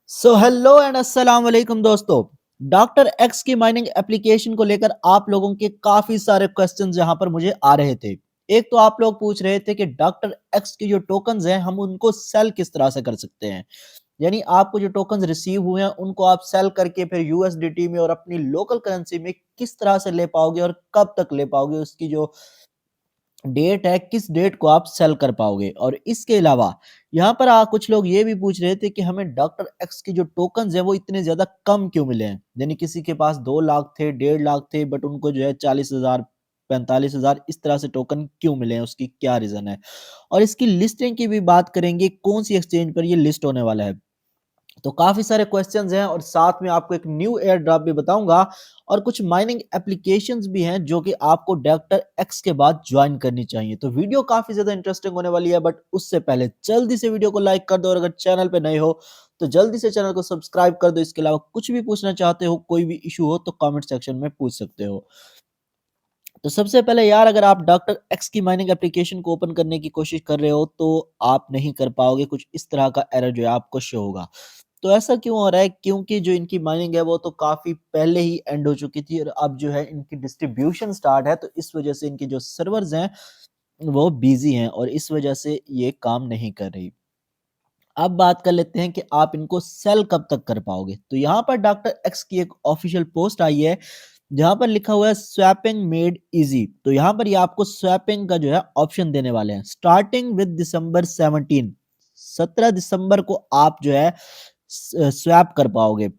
Hello and अस्सलाम वालेकुम दोस्तों। डॉक्टर एक्स की माइनिंग एप्लीकेशन को लेकर आप लोगों के काफी सारे क्वेश्चंस यहाँ पर मुझे आ रहे थे। एक तो आप लोग पूछ रहे थे कि डॉक्टर एक्स के जो टोकन्स हैं हम उनको सेल किस तरह से कर सकते हैं, यानी आपको जो टोकन्स रिसीव हुए हैं उनको आप सेल करके फिर यूएसडीटी में और अपनी लोकल करेंसी में किस तरह से ले पाओगे और कब तक ले पाओगे, उसकी जो डेट है किस डेट को आप सेल कर पाओगे। और इसके अलावा यहाँ पर कुछ लोग ये भी पूछ रहे थे कि हमें डॉक्टर एक्स के जो टोकन्स है वो इतने ज्यादा कम क्यों मिले हैं, यानी किसी के पास 2 लाख थे 1.5 लाख थे बट उनको जो है 40,000 45,000 इस तरह से टोकन क्यों मिले हैं, उसकी क्या रीजन है। और इसकी लिस्टिंग की भी बात करेंगे, कौन सी एक्सचेंज पर ये लिस्ट होने वाला है। तो काफी सारे क्वेश्चंस हैं और साथ में आपको एक न्यू एयर ड्रॉप भी बताऊंगा और कुछ माइनिंग एप्लीकेशंस भी हैं जो कि आपको डॉक्टर एक्स के बाद ज्वाइन करनी चाहिए। तो वीडियो काफी ज्यादा इंटरेस्टिंग होने वाली है, बट उससे पहले जल्दी से वीडियो को लाइक कर दो और अगर चैनल पे नए हो तो जल्दी से चैनल को सब्सक्राइब कर दो। इसके अलावा कुछ भी पूछना चाहते हो, कोई भी इशू हो तो कमेंट सेक्शन में पूछ सकते हो। तो सबसे पहले यार, अगर आप डॉक्टर एक्स की माइनिंग एप्लीकेशन को ओपन करने की कोशिश कर रहे हो तो आप नहीं कर पाओगे, कुछ इस तरह का एरर जो है आपको शो होगा। तो ऐसा क्यों हो रहा है? क्योंकि जो इनकी माइनिंग है वो तो काफ़ी पहले ही एंड हो चुकी थी और अब जो है इनकी डिस्ट्रीब्यूशन स्टार्ट है, तो इस वजह से इनके जो सर्वर्स हैं वो बिज़ी हैं और इस वजह से ये काम नहीं कर रही। अब बात कर लेते हैं कि आप इनको सेल कब तक कर पाओगे। तो यहाँ पर डॉक्टर एक्स की एक ऑफिशियल पोस्ट आई है जहाँ पर लिखा हुआ है स्वैपिंग मेड इजी। तो यहाँ पर ये आपको स्वैपिंग का जो है ऑप्शन देने वाले हैं स्टार्टिंग विद दिसंबर 17 दिसंबर को आप जो है स्वैप कर पाओगे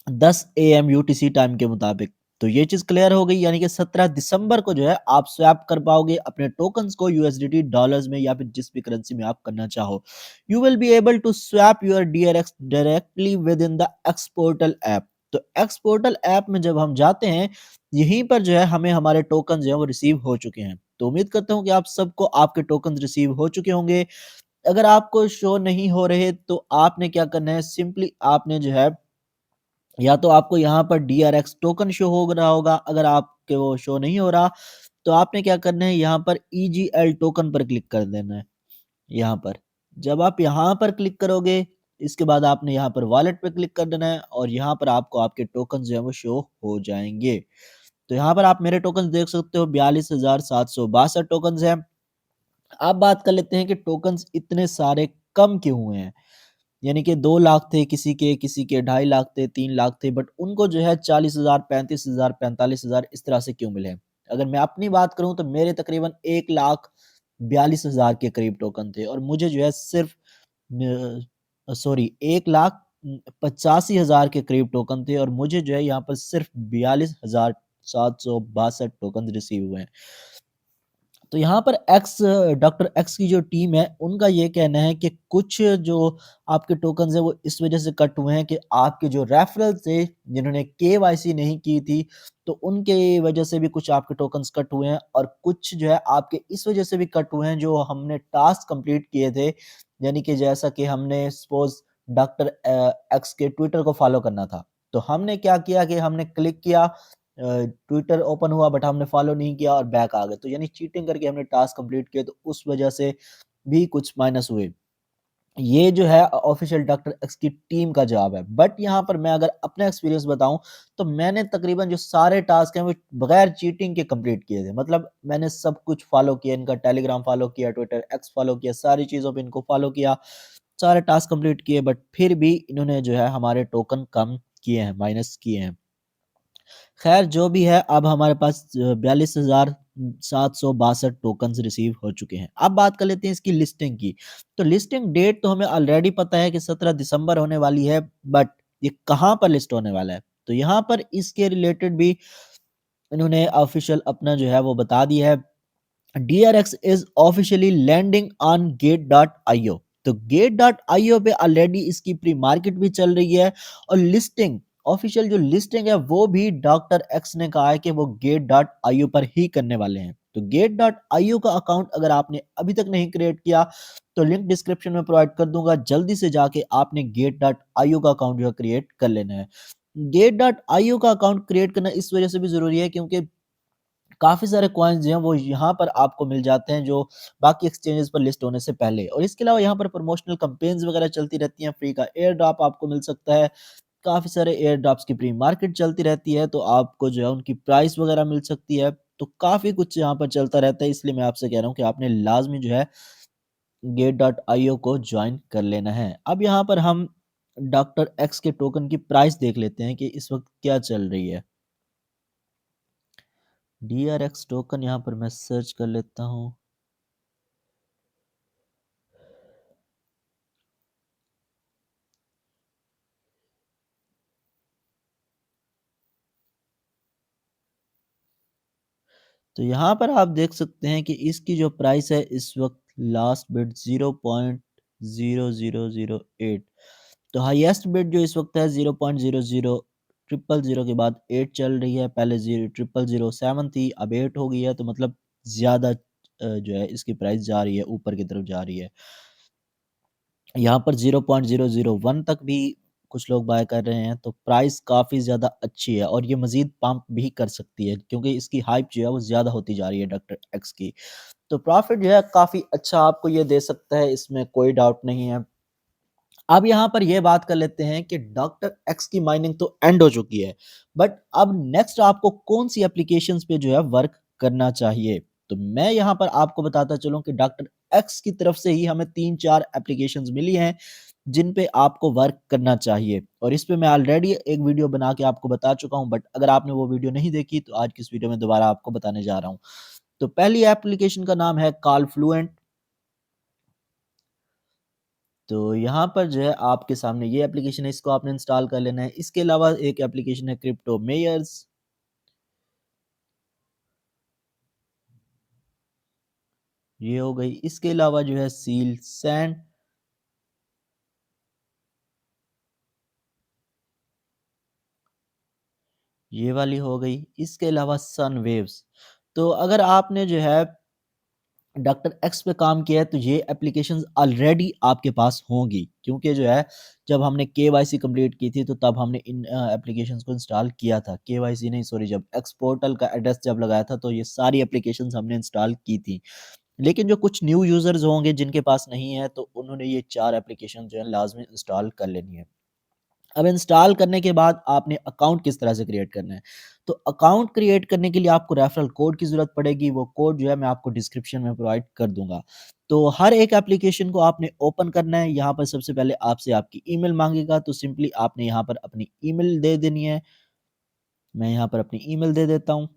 10 AM यूटीसी टाइम के मुताबिक। तो ये चीज क्लियर हो गई, यानी कि 17 दिसंबर को जो है आप स्वैप कर पाओगे अपने टोकन्स को यूएसडीटी डॉलर्स में या फिर जिस भी करेंसी में आप करना चाहो। You will be able to swap your DRX directly with in the XPortal app. तो एक्सपोर्टल ऐप में जब हम जाते हैं यहीं पर जो है हमें हमारे टोकन जो है वो रिसीव हो चुके हैं। तो उम्मीद करता हूँ कि आप सबको आपके टोकन रिसीव हो चुके होंगे। अगर आपको शो नहीं हो रहे तो आपने क्या करना है, सिंपली आपने जो है या तो आपको यहाँ पर DRX टोकन शो हो रहा होगा, अगर आपके वो शो नहीं हो रहा तो आपने क्या करना है, यहाँ पर EGL टोकन पर क्लिक कर देना है। यहाँ पर जब आप यहाँ पर क्लिक करोगे इसके बाद आपने यहाँ पर वॉलेट पे क्लिक कर देना है और यहाँ पर आपको आपके टोकन जो है वो शो हो जाएंगे। तो यहाँ पर आप मेरे टोकन देख सकते हो 42,762 टोकन हैं। अब बात कर लेते हैं कि टोकन्स इतने सारे कम क्यों हुए हैं, यानी कि 2 लाख थे किसी के 2.5 लाख थे 3 लाख थे बट उनको जो है 40,000 35,000 45,000 इस तरह से क्यों मिले। अगर मैं अपनी बात करूं तो मेरे तकरीबन 1,42,000 के करीब टोकन थे और मुझे जो है सिर्फ 1,85,000 के करीब टोकन थे और मुझे जो है यहाँ पर सिर्फ 42,762 टोकन रिसीव हुए हैं। तो यहाँ पर डॉक्टर एक्स की जो टीम है उनका ये कहना है कि कुछ जो आपके टोकन्स हैं वो इस वजह से कट हुए हैं कि आपके जो रेफरल थे जिन्होंने केवाईसी नहीं की थी तो उनके वजह से भी कुछ आपके टोकन्स कट हुए हैं और कुछ जो है आपके इस वजह से भी कट हुए हैं जो हमने टास्क कंप्लीट किए थे, यानी कि जैसा कि हमने सपोज डॉक्टर एक्स के ट्विटर को फॉलो करना था तो हमने क्या किया कि हमने क्लिक किया, ट्विटर ओपन हुआ बट हमने फॉलो नहीं किया और बैक आ गए, तो यानी चीटिंग करके हमने टास्क कंप्लीट किए तो उस वजह से भी कुछ माइनस हुए। ये जो है ऑफिशियल डॉक्टर एक्स की टीम का जवाब है, बट यहाँ पर मैं अगर अपना एक्सपीरियंस बताऊं तो मैंने तकरीबन जो सारे टास्क हैं वो बगैर चीटिंग के कंप्लीट किए थे। मतलब मैंने सब कुछ फॉलो किया, इनका टेलीग्राम फॉलो किया, ट्विटर एक्स फॉलो किया, सारी चीज़ों पे इनको फॉलो किया, सारे टास्क कंप्लीट किए बट फिर भी इन्होंने जो है हमारे टोकन कम किए हैं, माइनस किए हैं। खैर जो भी है, अब हमारे पास 42,762 टोकन्स रिसीव हो चुके हैं। अब बात कर लेते हैं इसकी लिस्टिंग की। तो लिस्टिंग डेट तो हमें ऑलरेडी पता है कि 17 दिसंबर होने वाली है, बट ये कहाँ पर लिस्ट होने वाला है? तो यहाँ पर इसके रिलेटेड भी इन्होंने ऑफिशियल अपना जो है वो बता दिया है। DRX is officially landing on गेट.io। तो गेट.io पे ऑलरेडी इसकी प्री मार्केट भी चल रही है और लिस्टिंग, ऑफिशियल जो लिस्टिंग है वो भी डॉक्टर एक्स ने कहा है कि वो गेट.io पर ही करने वाले हैं। तो गेट.io का अकाउंट अगर आपने अभी तक नहीं क्रिएट किया तो लिंक डिस्क्रिप्शन में प्रोवाइड कर दूंगा, जल्दी से जाके आपने गेट.io का अकाउंट जो है क्रिएट कर लेना है। गेट.io का अकाउंट क्रिएट करना इस वजह से भी जरूरी है क्योंकि काफ़ी सारे कॉइन्स जो हैं वो यहाँ पर आपको मिल जाते हैं जो बाकी एक्सचेंजेस पर लिस्ट होने से पहले। और इसके अलावा यहाँ पर प्रमोशनल कैम्पेन्स वगैरह चलती रहती हैं, फ्री का एयर ड्रॉप आपको मिल सकता है। काफ़ी सारे एयर ड्रॉप्स की प्री मार्केट चलती रहती है, तो आपको जो है उनकी प्राइस वगैरह मिल सकती है। तो काफ़ी कुछ यहाँ पर चलता रहता है, इसलिए मैं आपसे कह रहा हूँ कि आपने लाज़मी जो है गेट.आईओ को जॉइन कर लेना है। अब यहाँ पर हम डॉक्टर एक्स के टोकन की प्राइस देख लेते हैं कि इस वक़्त क्या चल रही है। DRX टोकन यहाँ पर मैं सर्च कर लेता हूँ। तो यहाँ पर आप देख सकते हैं कि इसकी जो प्राइस है इस वक़्त लास्ट बिड 0.0008, तो हाईएस्ट बिड जो इस वक़्त है 0.00 के बाद 8 चल रही है। पहले 0.0007 थी, अब 8 हो गई है, तो मतलब ज़्यादा जो है इसकी प्राइस जा रही है, ऊपर की तरफ जा रही है। यहाँ पर 0.001 तक भी कुछ लोग बाय कर रहे हैं, तो प्राइस काफ़ी ज़्यादा अच्छी है और ये मज़ीद पंप भी कर सकती है क्योंकि इसकी हाइप जो है वो ज़्यादा होती जा रही है डॉक्टर एक्स की। तो प्रॉफ़िट जो है काफ़ी अच्छा आपको ये दे सकता है, इसमें कोई डाउट नहीं है। अब यहाँ पर ये बात कर लेते हैं कि डॉक्टर एक्स की माइनिंग तो एंड हो चुकी है, बट अब नेक्स्ट आपको कौन-सी एप्लीकेशंस पे जो है वर्क करना चाहिए? तो मैं यहाँ पर आपको बताता चलूँ कि डॉक्टर एक्स की तरफ से ही हमें 3-4 एप्लीकेशंस मिली हैं, जिन पे आपको वर्क करना चाहिए और इस पे मैं ऑलरेडी एक वीडियो बना के आपको बता चुका हूँ, बट अगर आपने वो वीडियो नहीं देखी तो आज की इस वीडियो में दोबारा आपको बताने जा रहा हूँ। तो पहली एप्लीकेशन का नाम है कॉलफ्लुएंट। तो यहाँ पर जो है आपके सामने ये एप्लीकेशन है, इसको आपने इंस्टॉल कर लेना है। इसके अलावा एक एप्लीकेशन है क्रिप्टो मेयर्स, ये हो गई। इसके अलावा जो है सील सैंड, ये वाली हो गई। इसके अलावा सन वेव्स। तो अगर आपने जो है डॉक्टर एक्स पे काम किया है तो ये एप्लीकेशंस ऑलरेडी आपके पास होंगी, क्योंकि जो है जब हमने केवाईसी कंप्लीट की थी तो तब हमने इन एप्लीकेशंस को इंस्टॉल किया था। केवाईसी नहीं, सॉरी, जब एक्स पोर्टल का एड्रेस जब लगाया था तो ये सारी एप्लीकेशंस हमने इंस्टॉल की थी। लेकिन जो कुछ न्यू यूज़र्स होंगे जिनके पास नहीं है तो उन्होंने ये 4 एप्लीकेशन जो है लाज़मी इंस्टॉल कर लेनी है। अब इंस्टॉल करने के बाद आपने अकाउंट किस तरह से क्रिएट करना है? तो अकाउंट क्रिएट करने के लिए आपको रेफरल कोड की ज़रूरत पड़ेगी, वो कोड जो है मैं आपको डिस्क्रिप्शन में प्रोवाइड कर दूँगा। तो हर एक एप्लीकेशन को आपने ओपन करना है, यहाँ पर सबसे पहले आपसे आपकी ईमेल माँगेगा, तो सिंपली आपने यहाँ पर अपनी ईमेल दे देनी है। मैं यहाँ पर अपनी ईमेल दे देता हूँ।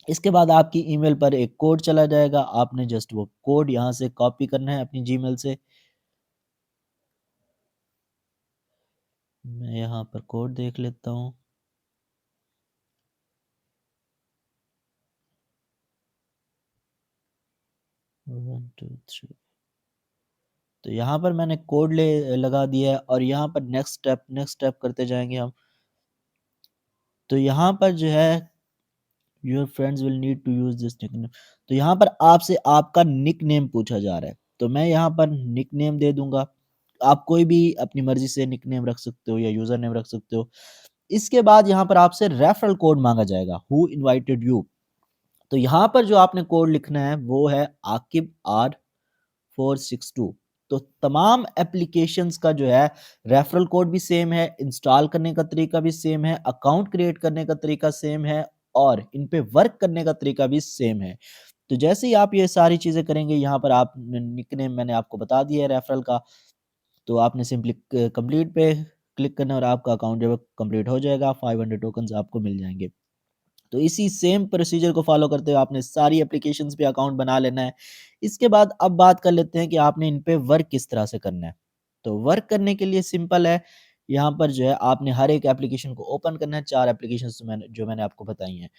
इसके बाद आपकी ईमेल पर एक कोड चला जाएगा, आपने जस्ट वो कोड यहाँ से कॉपी करना है अपनी जीमेल से। मैं यहाँ पर कोड देख लेता हूँ। 1 2 3, तो यहाँ पर मैंने कोड लगा दिया है और यहाँ पर नेक्स्ट स्टेप करते जाएँगे हम। तो यहाँ पर जो है your friends will need to use this nickname, तो यहाँ पर आपसे आपका निकनेम पूछा जा रहा है। तो मैं यहाँ पर निकनेम दे दूँगा। आप कोई भी अपनी मर्ज़ी से निकनेम रख सकते हो या यूज़र नेम रख सकते हो। इसके बाद यहाँ पर आपसे रेफरल कोड माँगा जाएगा, हू इनवाइटेड यू। तो यहाँ पर जो आपने कोड लिखना है वो है आकिब आर 462। तो तमाम एप्लीकेशंस का जो है रेफरल कोड भी सेम है, इंस्टॉल करने का तरीका भी सेम है, अकाउंट क्रिएट करने का तरीका सेम है और इन पे वर्क करने का तरीका भी सेम है। तो जैसे ही आप ये सारी चीज़ें करेंगे, यहाँ पर आप न निकनेम मैंने आपको बता दिया है रेफरल का, तो आपने सिंपली क कंप्लीट पे क्लिक करना है और आपका अकाउंट जो है कंप्लीट हो जाएगा, 500 टोकन्स आपको मिल जाएँगे। तो इसी सेम प्रोसीजर को फ़ॉलो करते हुए आपने सारी एप्लीकेशंस पे अकाउंट बना लेना है। इसके बाद अब बात कर लेते हैं कि आपने इन पे वर्क किस तरह से करना है। तो वर्क करने के लिए सिंपल है, यहाँ पर जो है आपने हर एक एप्लीकेशन को ओपन करना है, 4 एप्लीकेशंस जो मैंने आपको बताई हैं।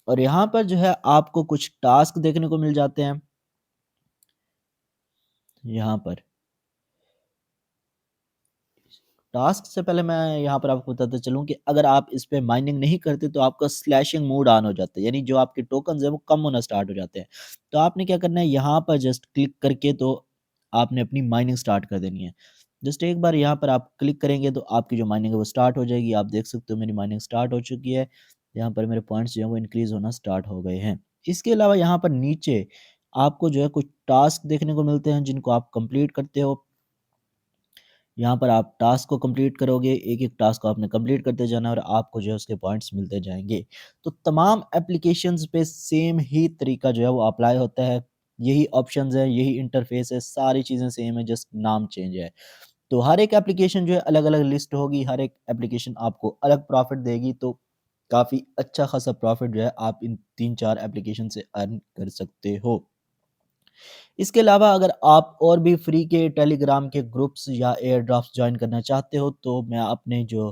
और यहाँ पर जो है आपको कुछ टास्क देखने को मिल जाते हैं, यहाँ पर। टास्क से पहले मैं यहाँ पर आपको बताता चलूँ कि अगर आप इस पे माइनिंग नहीं करते तो आपका स्लैशिंग मोड ऑन हो जाता है, यानी जो आपके टोकन्स हैं वो कम होना स्टार्ट हो जाते हैं। तो आपने क्या करना है, यहाँ पर जस्ट क्लिक करके तो आपने अपनी माइनिंग स्टार्ट कर देनी है। जस्ट एक बार यहाँ पर आप क्लिक करेंगे तो आपकी जो माइनिंग है वो स्टार्ट हो जाएगी। आप देख सकते हो मेरी माइनिंग स्टार्ट हो चुकी है। यहाँ पर मेरे पॉइंट्स जो हैं वो इंक्रीज़ होना स्टार्ट हो गए हैं। इसके अलावा यहाँ पर नीचे आपको जो है कुछ टास्क देखने को मिलते हैं जिनको आप कंप्लीट करते हो। यहाँ पर आप टास्क को कंप्लीट करोगे, एक-एक टास्क को आपने कंप्लीट करते जाना है और आपको जो है उसके पॉइंट्स मिलते जाएँगे। तो तमाम एप्लीकेशंस पे सेम ही तरीका जो है वो अप्लाई होता है। यही ऑप्शंस हैं, यही इंटरफ़ेस है, सारी चीज़ें सेम है, जस्ट नाम चेंज है। तो हर एक एप्लीकेशन जो है अलग-अलग लिस्ट होगी, हर एक एप्लीकेशन आपको अलग प्रॉफ़िट देगी, तो काफ़ी अच्छा खासा प्रॉफ़िट जो है आप इन 3-4 एप्लीकेशन से अर्न कर सकते हो। इसके अलावा अगर आप और भी फ्री के टेलीग्राम के ग्रुप्स या एयर ड्रॉप्स जॉइन करना चाहते हो तो मैं अपने जो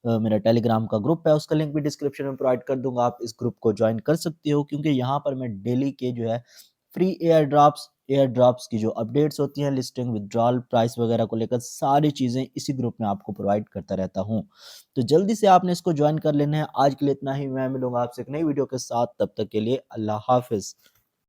मेरा टेलीग्राम का ग्रुप है उसका लिंक भी डिस्क्रिप्शन में प्रोवाइड कर दूंगा। आप इस ग्रुप को जॉइन कर सकते हो क्योंकि यहाँ पर मैं डेली के जो है फ्री एयर ड्रॉप्स की जो अपडेट्स होती हैं, लिस्टिंग, विथड्रॉल, प्राइस वगैरह को लेकर सारी चीज़ें इसी ग्रुप में आपको प्रोवाइड करता रहता हूँ। तो जल्दी से आपने इसको जॉइन कर लेना है। आज के लिए इतना ही, मैं मिलूंगा आपसे एक नई वीडियो के साथ, तब तक के लिए अल्लाह हाफिज़।